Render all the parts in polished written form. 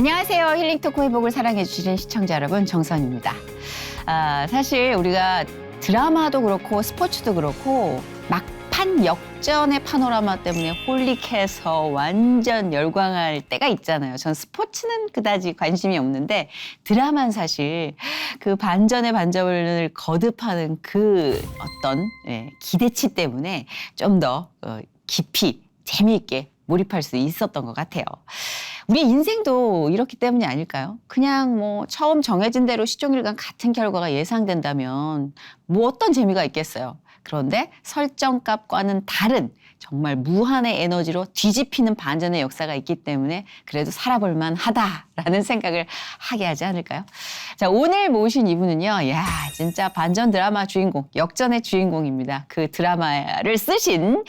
안녕하세요. 힐링토크 회복을 사랑해주시는 시청자 여러분, 정선입니다. 사실 우리가 드라마도 그렇고 스포츠도 그렇고 막판 역전의 파노라마 때문에 홀릭해서 완전 열광할 때가 있잖아요. 전 스포츠는 그다지 관심이 없는데 드라마는 사실 그 반전의 반전을 거듭하는 그 어떤 기대치 때문에 좀 더 깊이 재미있게 몰입할 수 있었던 것 같아요. 우리 인생도 이렇기 때문이 아닐까요? 그냥 뭐 처음 정해진 대로 시종일관 같은 결과가 예상된다면 뭐 어떤 재미가 있겠어요. 그런데 설정값과는 다른 정말 무한의 에너지로 뒤집히는 반전의 역사가 있기 때문에 그래도 살아볼 만하다라는 생각을 하게 하지 않을까요? 자, 오늘 모신 이분은요. 야, 진짜 반전 드라마 주인공, 역전의 주인공입니다. 그 드라마를 쓰신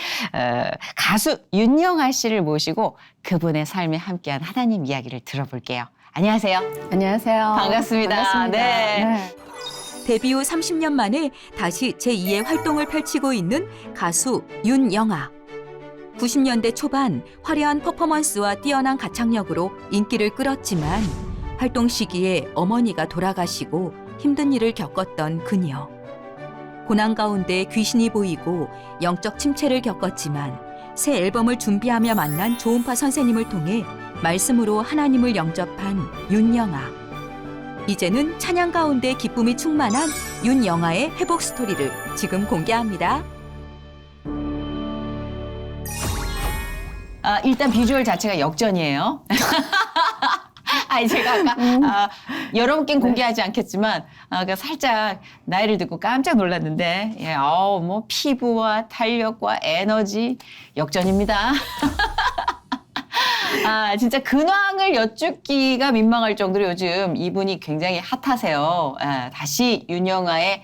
가수 윤영아 씨를 모시고 그분의 삶에 함께한 하나님 이야기를 들어볼게요. 안녕하세요. 안녕하세요. 반갑습니다. 반갑습니다. 네. 데뷔 후 30년 만에 다시 제2의 활동을 펼치고 있는 가수 윤영아. 90년대 초반 화려한 퍼포먼스와 뛰어난 가창력으로 인기를 끌었지만 활동 시기에 어머니가 돌아가시고 힘든 일을 겪었던 그녀. 고난 가운데 귀신이 보이고 영적 침체를 겪었지만 새 앨범을 준비하며 만난 조은파 선생님을 통해 말씀으로 하나님을 영접한 윤영아. 이제는 찬양 가운데 기쁨이 충만한 윤영아의 회복 스토리를 지금 공개합니다. 일단 비주얼 자체가 역전이에요. 아니 제가 아까 여러분께는 공개하지 않겠지만 그러니까 살짝 나이를 듣고 깜짝 놀랐는데 뭐 피부와 탄력과 에너지 역전입니다. 진짜 근황을 여쭙기가 민망할 정도로 요즘 이분이 굉장히 핫하세요. 다시 윤영아의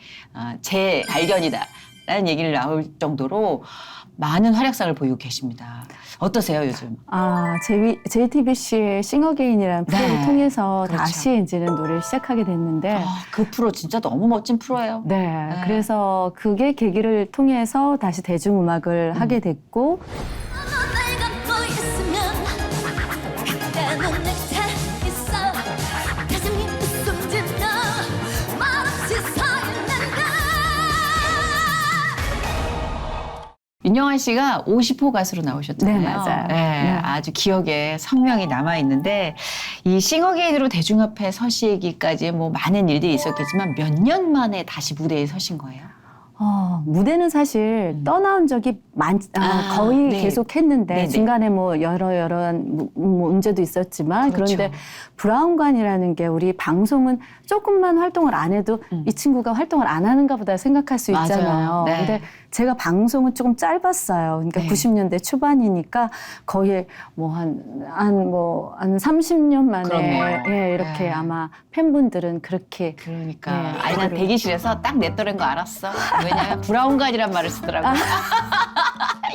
재발견이다라는 얘기를 나올 정도로 많은 활약상을 보이고 계십니다. 어떠세요, 요즘? JTBC의 싱어게인이라는 프로를 네. 통해서 그렇죠. 다시 이제는 노래를 시작하게 됐는데 그 프로 진짜 너무 멋진 프로예요. 네, 그래서 그게 계기를 통해서 다시 대중음악을 하게 됐고 윤영아 씨가 50호 가수로 나오셨잖아요. 네, 맞아요. 네, 아주 기억에 선명히 남아있는데 이 싱어게인으로 대중 앞에 서시기까지 뭐 많은 일들이 있었겠지만 몇 년 만에 다시 무대에 서신 거예요? 무대는 사실 떠나온 적이 거의 네. 계속 했는데 네네. 중간에 뭐 여러 문제도 있었지만 그렇죠. 그런데 브라운관이라는 게 우리 방송은 조금만 활동을 안 해도 이 친구가 활동을 안 하는가 보다 생각할 수 맞아요. 있잖아요. 네. 근데 제가 방송은 조금 짧았어요. 그러니까 네. 90년대 초반이니까 거의 한 30년 만에 그러네요. 이렇게 네. 아마 팬분들은 그렇게 그러니까 네, 아니 난 대기실에서 딱 내 또래인 거 알았어. 왜냐면 브라운관이란 말을 쓰더라고.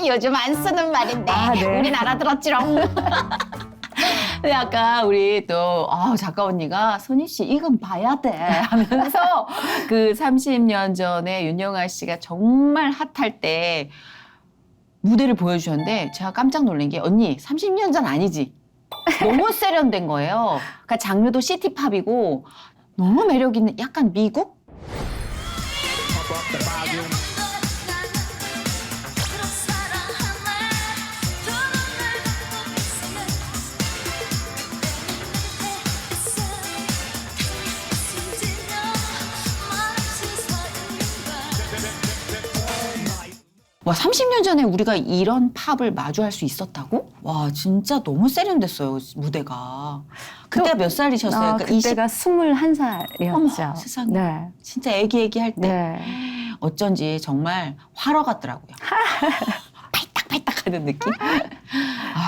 요즘 안 쓰는 말인데 네. 우린 알아들었지롱. 근데 아까 우리 또 작가 언니가 선희 씨 이건 봐야 돼 하면서 그 30년 전에 윤영아 씨가 정말 핫할 때 무대를 보여주셨는데 제가 깜짝 놀란 게 언니 30년 전 아니지? 너무 세련된 거예요. 그러니까 장르도 시티팝이고 너무 매력 있는 약간 미국? 와, 30년 전에 우리가 이런 팝을 마주할 수 있었다고? 와, 진짜 너무 세련됐어요, 무대가. 그때 몇 살이셨어요? 그러니까 그때가 21살이었죠. 어머, 세상에. 네. 진짜 애기 할 때. 네. 어쩐지 정말 화러 같더라고요. 팔딱팔딱 하는 느낌?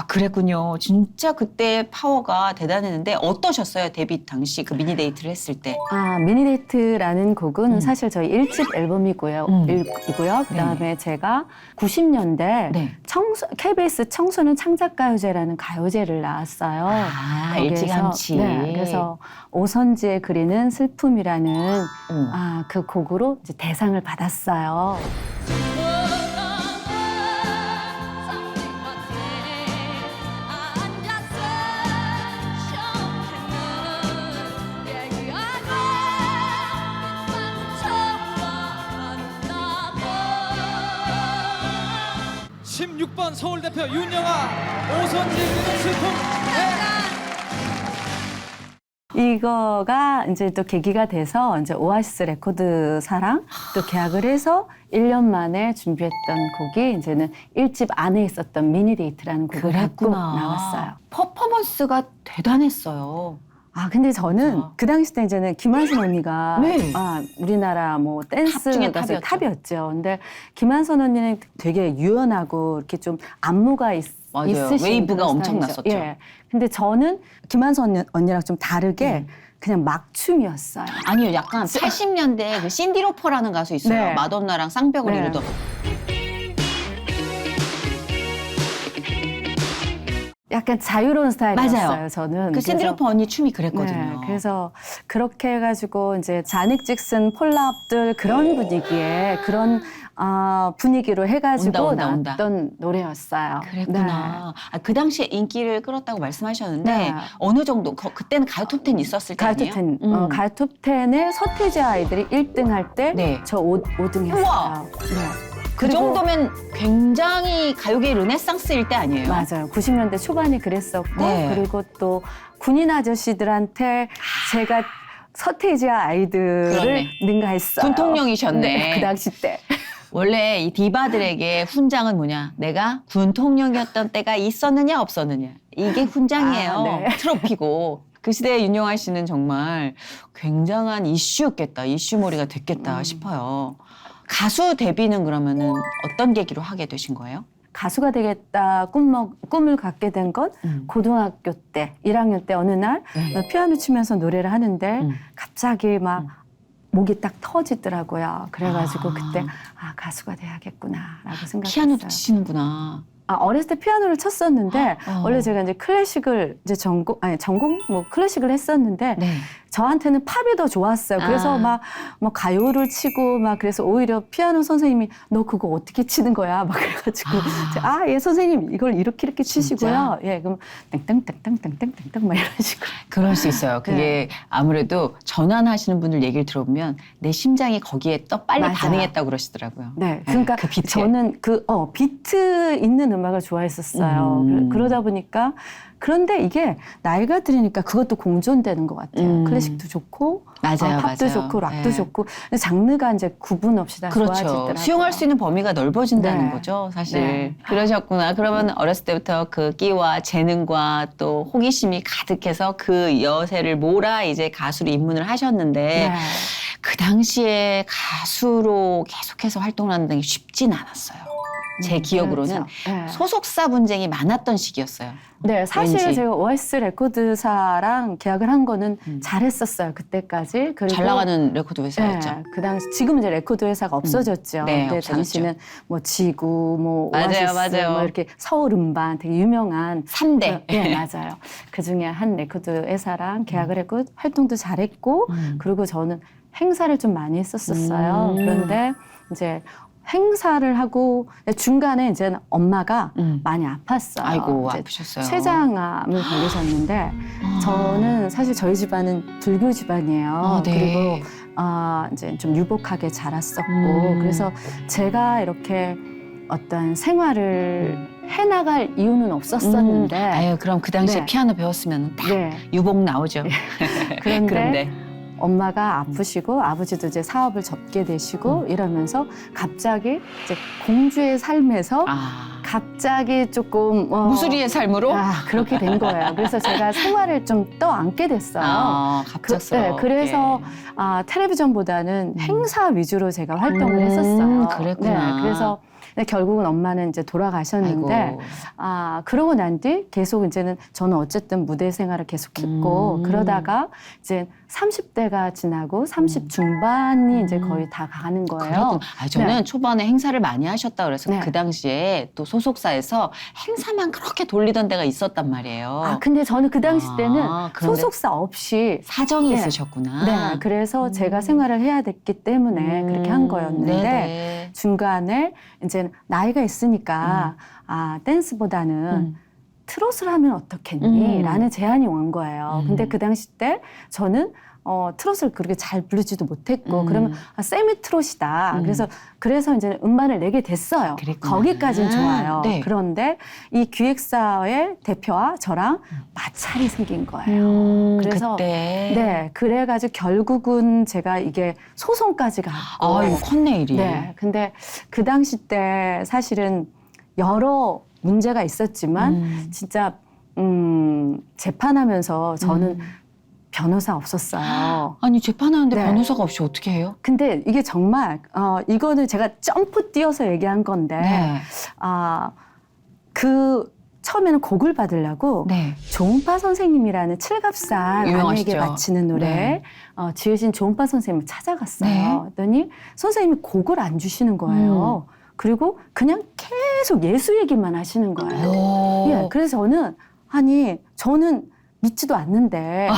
그랬군요. 진짜 그때 파워가 대단했는데 어떠셨어요? 데뷔 당시 그 미니데이트를 했을 때. 미니데이트라는 곡은 사실 저희 1집 앨범이고요. 그다음에 제가 90년대 네. KBS 청소년 창작가요제라는 가요제를 나왔어요. 거기에서, 일찌감치. 네, 그래서 오선지에 그리는 슬픔이라는 그 곡으로 이제 대상을 받았어요. 6번 서울대표 윤영아, 오선지의 슬픔. 이거가 이제 또 계기가 돼서 이제 오아시스 레코드사랑 또 계약을 해서 1년 만에 준비했던 곡이 이제는 1집 안에 있었던 미니데이트라는 곡을 갖고 나왔어요. 퍼포먼스가 대단했어요. 아, 근데 저는 그렇죠. 그 당시 때 이제는 김한선 언니가 네. 우리나라 뭐 댄스 중에 가수의 탑이었죠. 탑이었죠. 근데 김한선 언니는 되게 유연하고 이렇게 좀 안무가 맞아요. 있으신 웨이브가 그런 엄청났었죠. 스타일이죠. 예. 근데 저는 김한선 언니랑 좀 다르게 그냥 막춤이었어요. 아니요, 약간 80년대 그 신디 로퍼라는 가수 있어요. 네. 마돈나랑 쌍벽을 네. 이루던. 약간 자유로운 스타일이었어요. 맞아요. 저는. 그 신디 그래서- 로퍼 언니 춤이 그랬거든요. 네, 그래서 그렇게 해가지고 이제 자닉 잭슨, 폴라 압들 그런 분위기에 그런 분위기로 해가지고 온다. 나왔던 노래였어요. 그랬구나. 아, 그 당시에 인기를 끌었다고 말씀하셨는데 네. 어느 정도 그때는 가요 톱10 있었을 때 아니에요? 가요톱10. 가요톱10에 서태지 아이들이 1등 할 때 네. 저 5등 했어요. 우와. 네. 그 그리고- 정도면 굉장히 가요계 르네상스일 때 아니에요? 맞아요. 90년대 초반에 그랬었고 네. 그리고 또 군인 아저씨들한테 제가 서태지 아이들을 그러네. 능가했어요. 군통령이셨네. 네, 그 당시 때. 원래 이 디바들에게 훈장은 뭐냐? 내가 군통령이었던 때가 있었느냐 없었느냐. 이게 훈장이에요. 아, 네. 트로피고. 그 시대에 윤영아 씨는 정말 굉장한 이슈였겠다. 이슈몰이가 됐겠다 싶어요. 가수 데뷔는 그러면은 어떤 계기로 하게 되신 거예요? 가수가 되겠다 꿈을 갖게 된 건 고등학교 때 1학년 때 어느 날 네. 피아노 치면서 노래를 하는데 음. 갑자기 막 목이 딱 터지더라고요. 그래가지고 아. 그때 가수가 돼야겠구나라고 생각했어요. 피아노도 치시는구나. 어렸을 때 피아노를 쳤었는데 어. 원래 제가 이제 클래식을 이제 전공 뭐 클래식을 했었는데 네. 저한테는 팝이 더 좋았어요. 그래서 아. 막 가요를 치고 막 그래서 오히려 피아노 선생님이 너 그거 어떻게 치는 거야? 막 그래가지고 예 선생님 이걸 이렇게 치시고요. 예 그럼 땡땡땡땡땡땡땡 막 이런 식으로. 그럴 수 있어요. 그게 네. 아무래도 전환하시는 분들 얘기를 들어보면 내 심장이 거기에 또 빨리 맞아요. 반응했다고 그러시더라고요. 네, 그러니까 그 비트에. 저는 비트 있는 음악을 좋아했었어요. 그러다 보니까 그런데 이게 나이가 들으니까 그것도 공존되는 것 같아요. 클래식도 좋고, 맞아요, 팝도 맞아요. 좋고, 락도 네. 좋고, 근데 장르가 이제 구분 없이 다 그렇죠. 좋아지더라고요. 수용할 수 있는 범위가 넓어진다는 네. 거죠, 사실. 네. 그러셨구나. 그러면 어렸을 때부터 그 끼와 재능과 또 호기심이 가득해서 그 여세를 몰아 이제 가수로 입문을 하셨는데 네. 그 당시에 가수로 계속해서 활동을 하는 게 쉽진 않았어요. 제 기억으로는 그렇죠. 네. 소속사 분쟁이 많았던 시기였어요. 네, 사실 왠지. 제가 오아시스 레코드사랑 계약을 한 거는 잘했었어요, 그때까지. 그리고 잘 나가는 레코드 회사였죠. 네, 그 당시 지금 이제 레코드 회사가 없어졌죠. 네, 근데 없어졌죠. 당시는 뭐 지구, 뭐 맞아요, 오아시스, 맞아요. 뭐 이렇게 서울 음반 되게 유명한 3대. 네, 맞아요. 그 중에 한 레코드 회사랑 계약을 했고 활동도 잘했고 그리고 저는 행사를 좀 많이 했었어요. 그런데 이제 행사를 하고 중간에 이제 엄마가 많이 아팠어요. 아이고, 이제 아프셨어요. 췌장암을 걸리셨는데 저는 사실 저희 집안은 불교 집안이에요. 네. 그리고 이제 좀 유복하게 자랐었고 그래서 제가 이렇게 어떤 생활을 해나갈 이유는 없었었는데 아유, 그럼 그 당시에 네. 피아노 배웠으면 딱 네. 유복 나오죠. 그런데 엄마가 아프시고 아버지도 이제 사업을 접게 되시고 이러면서 갑자기 이제 공주의 삶에서 갑자기 조금 무수리의 삶으로? 그렇게 된 거예요. 그래서 제가 생활을 좀 떠안게 됐어요. 갑작스러워. 그래서 텔레비전보다는 행사 위주로 제가 활동을 했었어요. 그랬구나. 네, 그래서 근데 결국은 엄마는 이제 돌아가셨는데 아이고. 그러고 난 뒤 계속 이제는 저는 어쨌든 무대 생활을 계속했고 그러다가 이제 30대가 지나고 30 중반이 이제 거의 다 가는 거예요. 그렇군. 저는 네. 초반에 행사를 많이 하셨다 그래서 네. 그 당시에 또 소속사에서 행사만 그렇게 돌리던 데가 있었단 말이에요. 근데 저는 그 당시 때는 그런데 소속사 없이 사정이 네. 있으셨구나. 네, 그래서 제가 생활을 해야 됐기 때문에 그렇게 한 거였는데 네네. 중간에 이제 나이가 있으니까 댄스보다는 트롯을 하면 어떻겠니? 라는 제안이 온 거예요. 근데 그 당시 때 저는 트롯을 그렇게 잘 부르지도 못했고 그러면 세미 트롯이다. 그래서 이제 음반을 내게 됐어요. 그랬구나. 거기까지는 좋아요. 네. 그런데 이 기획사의 대표와 저랑 마찰이 생긴 거예요. 그래서 그때. 네, 그래가지고 결국은 제가 이게 소송까지 갔고. 이거 컸네, 일이. 네, 근데 그 당시 때 사실은 여러 문제가 있었지만 진짜 재판하면서 저는 변호사 없었어요. 아니, 재판하는데 네. 변호사가 없이 어떻게 해요? 근데 이게 정말 이거는 제가 점프 뛰어서 얘기한 건데 네. 그 처음에는 곡을 받으려고 네. 조은파 선생님이라는 칠갑산 유명하시죠. 아내에게 바치는 노래 네. 지으신 조은파 선생님을 찾아갔어요. 네. 그랬더니 선생님이 곡을 안 주시는 거예요. 그리고 그냥 계속 예수 얘기만 하시는 거예요. 예, 그래서 저는 믿지도 않는데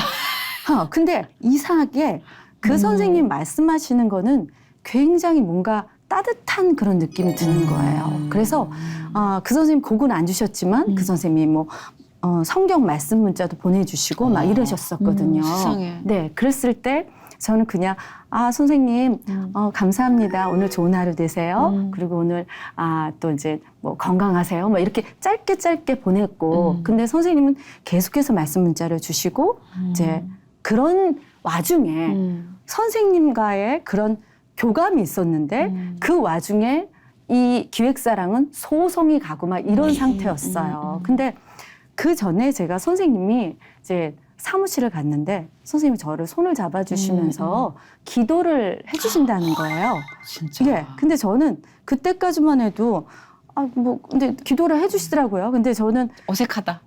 근데 이상하게 그 선생님 말씀하시는 거는 굉장히 뭔가 따뜻한 그런 느낌이 드는 거예요. 그래서 그 선생님 곡은 안 주셨지만 그 선생님이 뭐 성경 말씀 문자도 보내주시고 막 이러셨었거든요. 세상에. 네, 그랬을 때 저는 그냥 선생님 감사합니다. 오늘 좋은 하루 되세요. 그리고 오늘 또 이제 뭐 건강하세요. 뭐 이렇게 짧게 보냈고 근데 선생님은 계속해서 말씀 문자를 주시고 이제 그런 와중에 선생님과의 그런 교감이 있었는데 그 와중에 이 기획사랑은 소송이 가고 막 이런 상태였어요. 근데 그 전에 제가 선생님이 이제 사무실을 갔는데 선생님이 저를 손을 잡아주시면서 기도를 해주신다는 거예요. 진짜. 예. 근데 저는 그때까지만 해도 근데 기도를 해주시더라고요. 근데 저는 어색하다.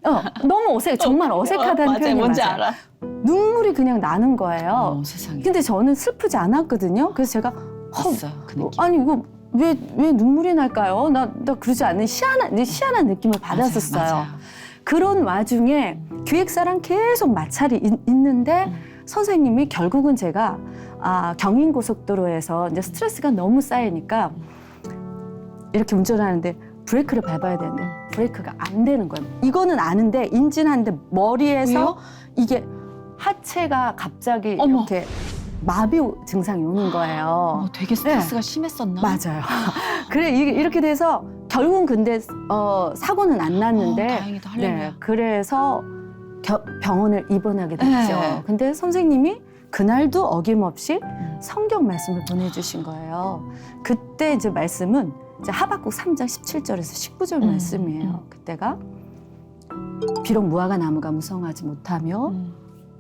너무 정말 어색하다는 맞아요. 표현이 뭔지 맞아요. 알아. 눈물이 그냥 나는 거예요. 세상에. 근데 저는 슬프지 않았거든요. 그래서 제가 봤어요, 그 느낌. 아니 이거 왜 눈물이 날까요? 나 그러지 않는 희한한 느낌을 받았었어요. 맞아요. 그런 와중에 기획사랑 계속 마찰이 있는데 선생님이 결국은 제가 경인고속도로에서 이제 스트레스가 너무 쌓이니까 이렇게 운전하는데 브레이크를 밟아야 되는데 브레이크가 안 되는 거예요. 이거는 아는데 인진하는데 머리에서 왜요? 이게 하체가 갑자기 어머. 이렇게 마비 증상이 오는 거예요. 되게 스트레스가 심했었나? 맞아요. 그래 이렇게 돼서 결국은 근데 사고는 안 났는데 다행이다. 할렐루야. 그래서 병원을 입원하게 됐죠. 네. 근데 선생님이 그날도 어김없이 성경 말씀을 보내주신 거예요. 그때 이제 말씀은 이제 하박국 3장 17절에서 19절 말씀이에요. 그때가 비록 무화과 나무가 무성하지 못하며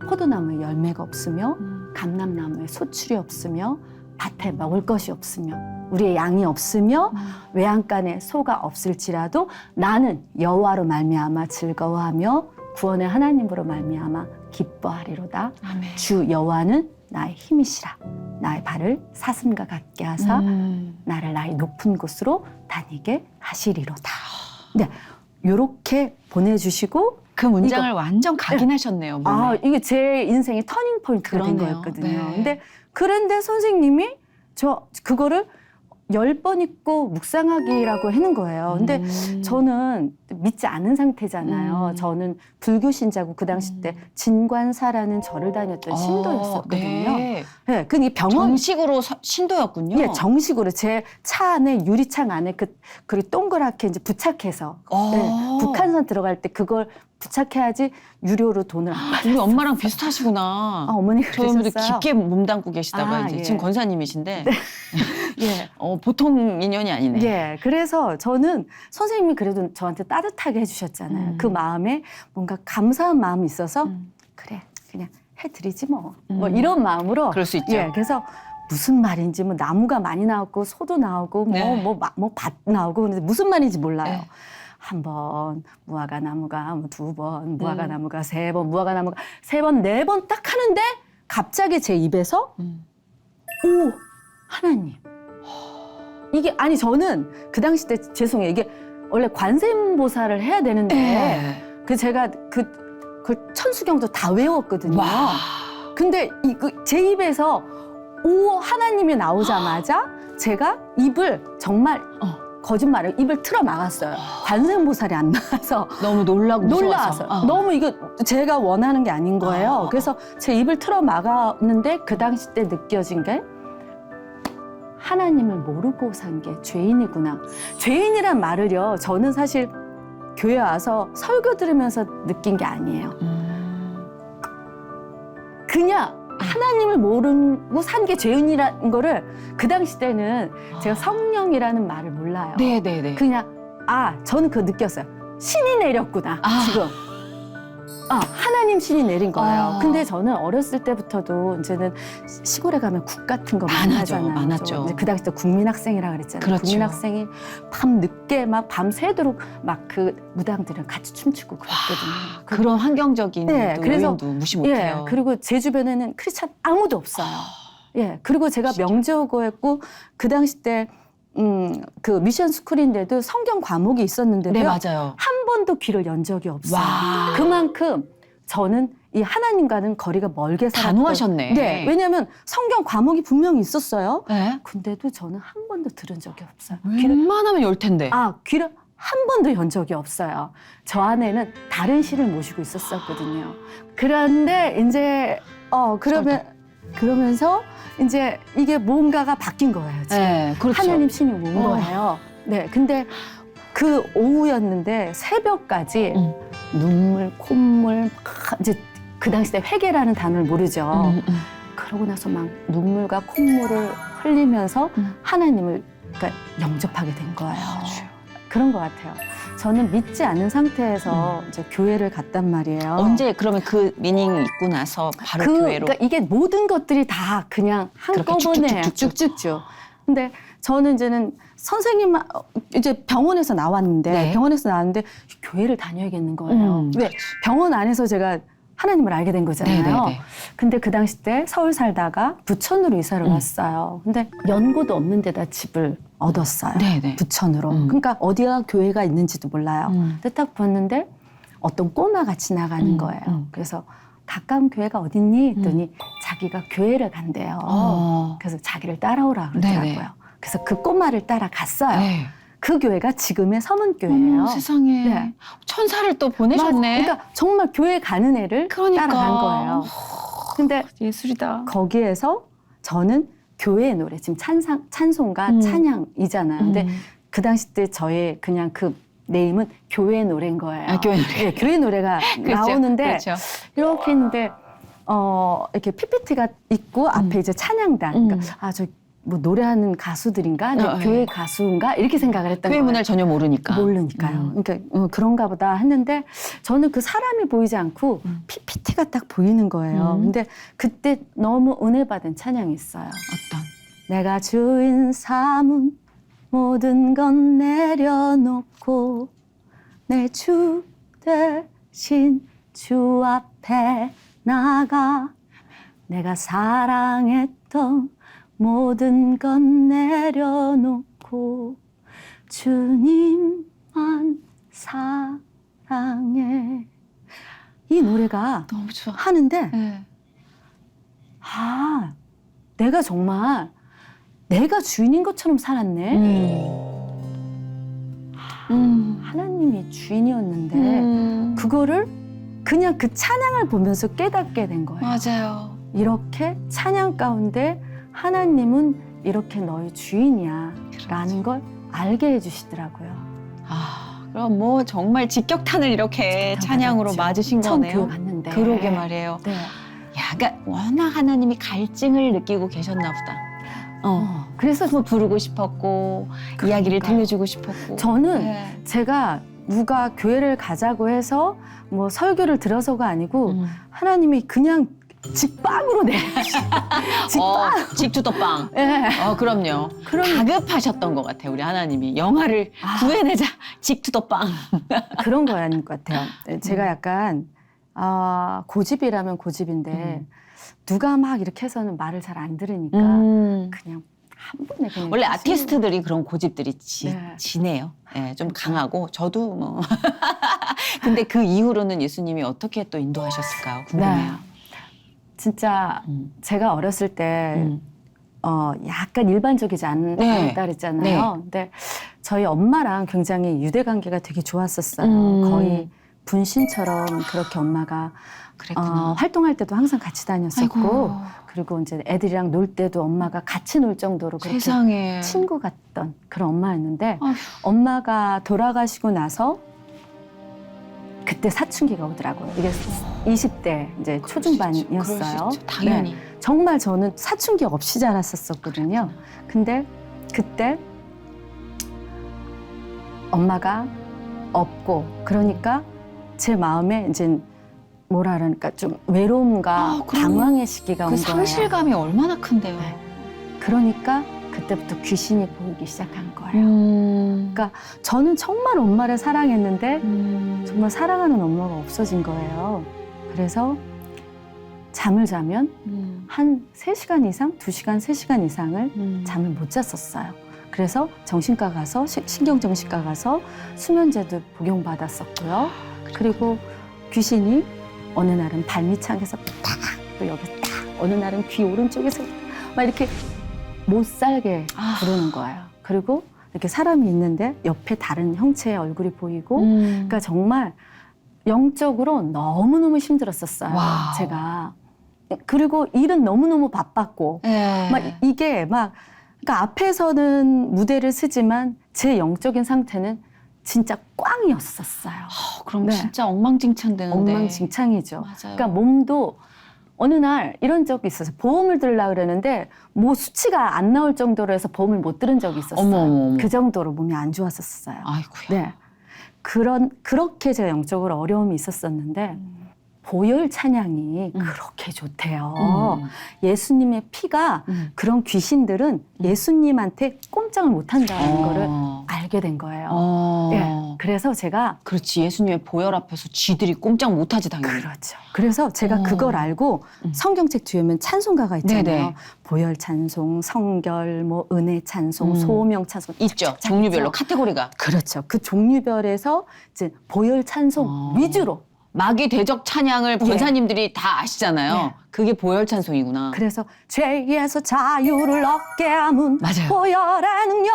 포도나무에 열매가 없으며 감람나무에 소출이 없으며 밭에 먹을 것이 없으며 우리의 양이 없으며 외양간에 소가 없을지라도 나는 여호와로 말미암아 즐거워하며 구원의 하나님으로 말미암아 기뻐하리로다. 아멘. 주 여호와는 나의 힘이시라. 나의 발을 사슴과 같게 하사 나를 나의 높은 곳으로 다니게 하시리로다. 네, 요렇게 보내주시고 그 문장을 완전 각인하셨네요. 몸에. 이게 제 인생의 터닝 포인트가 된 그러네요. 거였거든요. 네. 그런데 선생님이 그거를 10번 읽고 묵상하기라고 하는 거예요. 근데 저는 믿지 않은 상태잖아요. 저는 불교 신자고 그 당시 때 진관사라는 절을 다녔던 신도였었거든요. 네. 네, 그 이 병원 정식으로 신도였군요. 예, 정식으로 제 차 안에 유리창 안에 그 동그랗게 이제 부착해서 네, 북한산 들어갈 때 그걸 부착해야지 유료로 돈을 안 우리 엄마랑 비슷하시구나. 어머니가 저희 어머니도 그러셨어요. 깊게 몸담고 계시다가 이제 예. 지금 권사님이신데 예. 보통 인연이 아니네. 예, 그래서 저는 선생님이 그래도 저한테 따뜻하게 해주셨잖아요. 그 마음에 뭔가 감사한 마음이 있어서 그래, 그냥 해드리지 뭐 이런 마음으로. 그럴 수 있죠. 예, 그래서 무슨 말인지 뭐 나무가 많이 나오고 소도 나오고 네. 뭐 밭 나오고 그런데 무슨 말인지 몰라요. 네. 한 번 무화과 나무가 뭐 2번, 무화과 나무가 3번, 무화과 나무가 3번, 4번 딱 하는데 갑자기 제 입에서 오, 하나님. 이게 아니 저는 그 당시 때 죄송해요. 이게 원래 관세음보살을 해야 되는데 네. 그 제가 그 천수경도 다 외웠거든요. 와. 근데 제 입에서 오 하나님이 나오자마자 제가 입을 정말 거짓말을 입을 틀어 막았어요. 관세음보살이 안 나와서 너무 놀라고 무서워서. 놀라서 너무 이거 제가 원하는 게 아닌 거예요. 그래서 제 입을 틀어 막았는데 그 당시 때 느껴진 게 하나님을 모르고 산 게 죄인이구나. 죄인이란 말을요. 저는 사실 교회 와서 설교 들으면서 느낀 게 아니에요. 그냥 하나님을 모르고 산 게 죄인이라는 거를 그 당시 때는 제가 성령이라는 말을 몰라요. 네네네. 그냥 저는 그거 느꼈어요. 신이 내렸구나. 지금. 하나님 신이 내린 거예요. 근데 저는 어렸을 때부터도 이제는 시골에 가면 국 같은 거 많이 많았죠, 하잖아요. 많았죠. 그 당시 때 국민학생이라 그랬잖아요. 그렇죠. 국민학생이 밤 늦게 막 밤새도록 막 그 무당들은 같이 춤추고 그랬거든요. 그런 환경적인 네, 또 그래서- 요인도 무시 못해요. 그리고 제 주변에는 크리스찬 아무도 없어요. 그리고 제가 명제어고였고 그 당시 때 그 미션 스쿨인데도 성경 과목이 있었는데도 네, 맞아요. 한 번도 귀를 연 적이 없어요. 와. 그만큼 저는 이 하나님과는 거리가 멀게 살았던. 단호하셨네. 네, 왜냐하면 성경 과목이 분명히 있었어요. 네. 근데도 저는 한 번도 들은 적이 없어요. 귀를 웬만하면 열 텐데. 귀를 한 번도 연 적이 없어요. 저 안에는 다른 신을 모시고 있었거든요. 그런데 이제 그러면서 이제 이게 뭔가가 바뀐 거예요. 지금. 네, 그렇죠. 하나님 신이 온 거예요. 네, 근데 그 오후였는데 새벽까지 눈물, 콧물, 막 이제 그 당시 때 회개라는 단어를 모르죠. 그러고 나서 막 눈물과 콧물을 흘리면서 하나님을 그러니까 영접하게 된 거예요. 그런 것 같아요. 저는 믿지 않는 상태에서 이제 교회를 갔단 말이에요. 언제 그러면 그 미닝이 있고 나서 바로 교회로? 그러니까 이게 모든 것들이 다 그냥 그렇게 한꺼번에 쭉쭉쭉쭉. 쭉쭉쭉. 근데 저는 이제는 선생님 이제 병원에서 나왔는데 네. 교회를 다녀야겠는 거예요. 왜 병원 안에서 제가 하나님을 알게 된 거잖아요. 네네네. 근데 그 당시 때 서울 살다가 부천으로 이사를 왔어요. 근데 연고도 없는 데다 집을 얻었어요. 네네. 부천으로. 그러니까 어디가 교회가 있는지도 몰라요. 근데 딱 봤는데 어떤 꼬마가 지나가는 거예요. 그래서 가까운 교회가 어딨니? 했더니 자기가 교회를 간대요. 그래서 자기를 따라오라 그러더라고요. 네네. 그래서 그 꼬마를 따라갔어요. 네. 그 교회가 지금의 서문교회예요. 세상에. 네. 천사를 또 보내셨네. 맞아. 그러니까 정말 교회 가는 애를 그러니까. 따라간 거예요. 근데 예술이다. 거기에서 저는 교회의 노래, 지금 찬송가, 찬양이잖아요. 근데 그 당시 때 저의 그냥 그 네임은 교회 노래인 거예요. 교회 노래. 네, 교회 노래가 그렇죠, 나오는데 그렇죠. 이렇게 했는데 이렇게 PPT가 있고 앞에 이제 찬양단. 그러니까 저 뭐 노래하는 가수들인가? 교회 가수인가? 이렇게 생각을 했던 교회 거예요. 문화를 전혀 모르니까. 모르니까요. 그러니까 그런가 보다 했는데 저는 그 사람이 보이지 않고 PPT가 딱 보이는 거예요. 근데 그때 너무 은혜 받은 찬양이 있어요. 어떤? 내가 주인 삼은 모든 건 내려놓고 내 주 대신 주 앞에 나가 내가 사랑했던 모든 건 내려놓고 주님만 사랑해. 이 노래가 너무 좋아. 하는데 네. 내가 정말 내가 주인인 것처럼 살았네. 하나님이 주인이었는데 그거를 그냥 그 찬양을 보면서 깨닫게 된 거예요. 맞아요. 이렇게 찬양 가운데 하나님은 이렇게 너의 주인이야 라는 걸 알게 해주시더라고요. 그럼 뭐 정말 직격탄을 이렇게 찬양으로 맞으신 처음 거네요. 교회 갔는데. 그러게 말이에요. 네. 야, 그러니까 워낙 하나님이 갈증을 느끼고 계셨나 보다. 그래서 뭐 부르고 싶었고 이야기를 들려주고 싶었고. 저는 네. 제가 누가 교회를 가자고 해서 뭐 설교를 들어서가 아니고 하나님이 그냥 직방으로 직방. 직투더빵. 네. 그럼요. 다급하셨던 것 같아요, 우리 하나님이. 영화를 구해내자, 직투더빵. 그런 거 아닌 것 같아요. 제가 약간 고집이라면 고집인데 누가 막 이렇게 해서는 말을 잘 안 들으니까 그냥 한 번에 그냥 원래 계속 아티스트들이 그런 고집들이 네. 지네요. 네, 좀 강하고 저도 뭐. 근데 그 이후로는 예수님이 어떻게 또 인도하셨을까요? 궁금해요. 진짜 제가 어렸을 때 약간 일반적이지 않다 네. 그랬잖아요. 근데 저희 엄마랑 굉장히 유대 관계가 되게 좋았었어요. 거의 분신처럼 그렇게 엄마가 그랬구나. 활동할 때도 항상 같이 다녔었고, 아이고. 그리고 이제 애들이랑 놀 때도 엄마가 같이 놀 정도로 그렇게 세상에. 친구 같던 그런 엄마였는데, 아휴. 엄마가 돌아가시고 나서 그때 사춘기가 오더라고요. 이게 20대 이제 그럴 초중반이었어요. 수 있죠. 당연히. 네. 정말 저는 사춘기 없이 자랐었거든요. 근데 그때 엄마가 없고, 그러니까 제 마음에 이제 뭐라 그러니까 좀 외로움과 그럼요. 당황의 시기가 온 그 거예요. 상실감이 얼마나 큰데요. 네. 그러니까 그때부터 귀신이 보이기 시작한 거예요. 그러니까 저는 정말 엄마를 사랑했는데 정말 사랑하는 엄마가 없어진 거예요. 그래서 잠을 자면 한 3시간 이상, 2시간, 3시간 이상을 잠을 못 잤었어요. 그래서 정신과 가서, 신경정신과 가서 수면제도 복용받았었고요. 그리고 귀신이 어느 날은 발밑창에서 탁, 또 여기 딱, 어느 날은 귀 오른쪽에서 막 이렇게 못 살게 부르는 거예요. 그리고 이렇게 사람이 있는데 옆에 다른 형체의 얼굴이 보이고, 그러니까 정말 영적으로 너무너무 힘들었었어요. 와우. 제가. 그리고 일은 너무너무 바빴고, 네. 막 이게 막, 그러니까 앞에서는 무대를 쓰지만 제 영적인 상태는 진짜 꽝이었었어요. 그럼 네. 진짜 엉망진창 되는데. 엉망진창이죠. 맞아요. 그러니까 몸도 어느 날 이런 적이 있어서 보험을 들으려고 그러는데 뭐 수치가 안 나올 정도로 해서 보험을 못 들은 적이 있었어요. 어머. 그 정도로 몸이 안 좋았었어요. 아이고야. 네. 그렇게 제가 영적으로 어려움이 있었었는데 보혈 찬양이 그렇게 좋대요. 예수님의 피가 그런 귀신들은 예수님한테 꼼짝을 못 한다는 거를 알게 된 거예요. 예. 그래서 제가 그렇지. 예수님의 보혈 앞에서 쥐들이 꼼짝 못하지 당연히. 그렇죠. 그래서 제가 그걸 알고 성경책 뒤에 보면 찬송가가 있잖아요. 네네. 보혈 찬송, 성결, 뭐 은혜 찬송, 소명 찬송 있죠. 착착착 종류별로 있죠. 카테고리가. 그렇죠. 그 종류별에서 이제 보혈 찬송 위주로. 마귀 대적 찬양을 권사님들이 다 아시잖아요. 예. 그게 보혈 찬송이구나. 그래서 죄에서 자유를 얻게 함은 맞아요. 보혈의 능력,